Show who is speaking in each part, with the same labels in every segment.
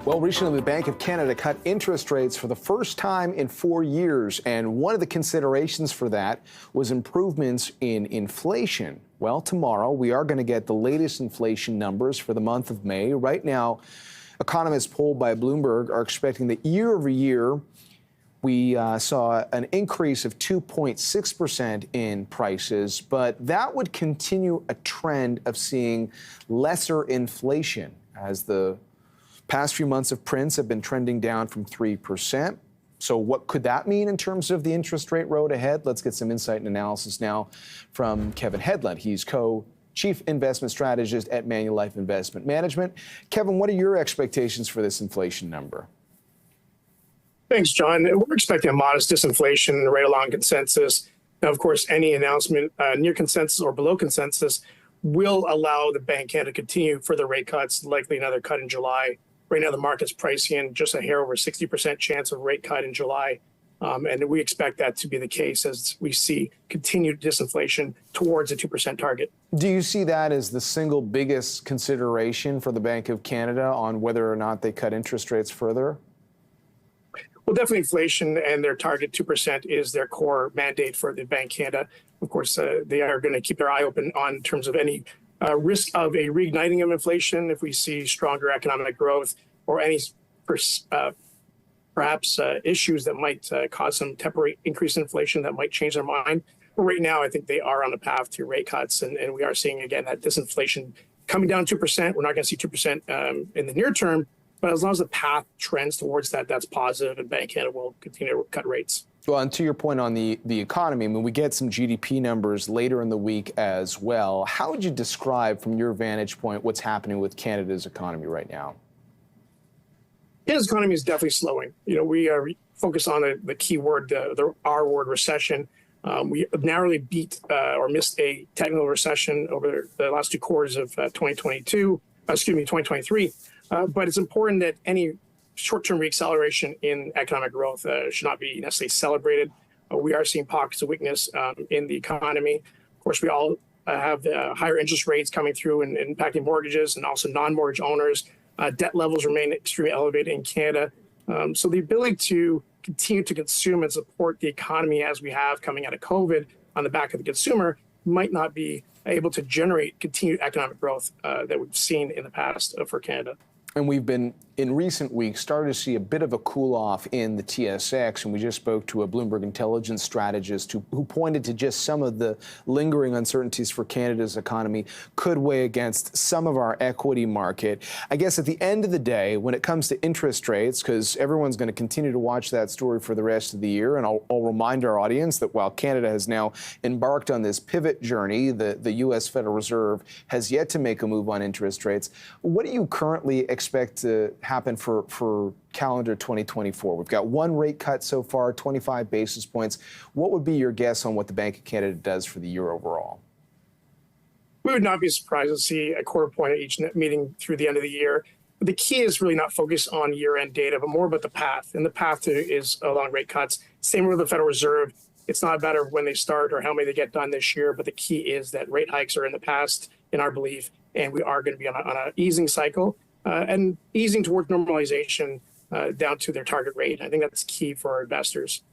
Speaker 1: Well, recently the Bank of Canada cut interest rates for the first time in 4 years, and one of the considerations for that was improvements in inflation. Well, tomorrow we are going to get the latest inflation numbers for the month of May. Right now, economists polled by Bloomberg are expecting that year over year, we saw an increase of 2.6% in prices, but that would continue a trend of seeing lesser inflation as the past few months of prints have been trending down from 3%. So what could that mean in terms of the interest rate road ahead? Let's get some insight and analysis now from Kevin Headland. He's co-chief investment strategist at Manulife Investment Management. Kevin, what are your expectations for this inflation number?
Speaker 2: Thanks, John. We're expecting a modest disinflation right along consensus. Now, of course, any announcement near consensus or below consensus will allow the Bank of Canada to continue further rate cuts, likely another cut in July. Right now, the market's pricing in just a hair over 60% chance of rate cut in July. And we expect that to be the case as we see continued disinflation towards a 2% target.
Speaker 1: Do you see that as the single biggest consideration for the Bank of Canada on whether or not they cut interest rates further?
Speaker 2: Well, definitely inflation and their target 2% is their core mandate for the Bank of Canada. Of course, they are going to keep their eye open on terms of any risk of a reigniting of inflation if we see stronger economic growth or any perhaps issues that might cause some temporary increase in inflation that might change their mind. But right now, I think they are on the path to rate cuts, and we are seeing, again, that disinflation coming down 2%. We're not going to see 2% in the near term, but as long as the path trends towards that, that's positive, and Bank of Canada will continue to cut rates.
Speaker 1: Well, and to your point on the economy, I mean, we get some GDP numbers later in the week as well. How would you describe, from your vantage point, what's happening with Canada's economy right now?
Speaker 2: Canada's economy is definitely slowing. You know, we are focused on the key word, the R word, recession. We narrowly beat or missed a technical recession over the last two quarters of 2023. But it's important that any short-term reacceleration in economic growth should not be necessarily celebrated. We are seeing pockets of weakness in the economy. Of course, we all have higher interest rates coming through and impacting mortgages and also non-mortgage owners. Debt levels remain extremely elevated in Canada. So the ability to continue to consume and support the economy as we have coming out of COVID on the back of the consumer might not be able to generate continued economic growth that we've seen in the past for Canada.
Speaker 1: And we've been, in recent weeks, starting to see a bit of a cool-off in the TSX, and we just spoke to a Bloomberg intelligence strategist who pointed to just some of the lingering uncertainties for Canada's economy could weigh against some of our equity market. I guess at the end of the day, when it comes to interest rates, because everyone's going to continue to watch that story for the rest of the year, and I'll remind our audience that while Canada has now embarked on this pivot journey, the U.S. Federal Reserve has yet to make a move on interest rates. What do you currently expect to happen for calendar 2024? We've got one rate cut so far, 25 basis points. What would be your guess on what the Bank of Canada does for the year overall?
Speaker 2: We would not be surprised to see a quarter point at each meeting through the end of the year. But the key is really not focused on year-end data, but more about the path. And the path is along rate cuts. Same with the Federal Reserve. It's not a matter of when they start or how many they get done this year, but the key is that rate hikes are in the past, in our belief, and we are going to be on an easing cycle. And easing towards normalization down to their target rate. I think that's key for our investors.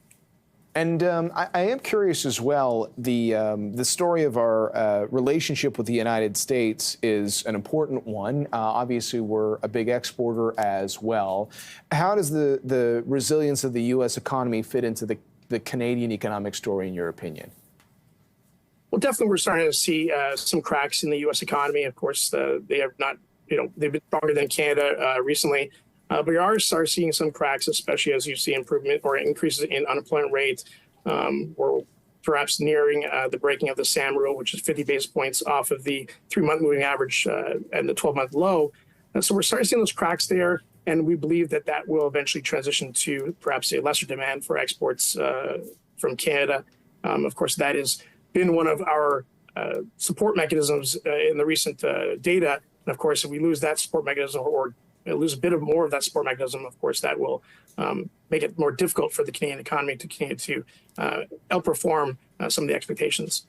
Speaker 1: And I am curious as well, the story of our relationship with the United States is an important one. Obviously, we're a big exporter as well. How does the resilience of the U.S. economy fit into the Canadian economic story, in your opinion?
Speaker 2: Well, definitely we're starting to see some cracks in the U.S. economy. Of course, they have not, they've been stronger than Canada recently. But we are starting seeing some cracks, especially as you see improvement or increases in unemployment rates. We're perhaps nearing the breaking of the SAM rule, which is 50 basis points off of the 3-month moving average and the 12-month low. And so we're starting to see those cracks there. And we believe that that will eventually transition to perhaps a lesser demand for exports from Canada. Of course, that has been one of our support mechanisms in the recent data. And of course, if we lose that support mechanism or lose a bit of more of that support mechanism, of course, that will make it more difficult for the Canadian economy to continue to outperform some of the expectations.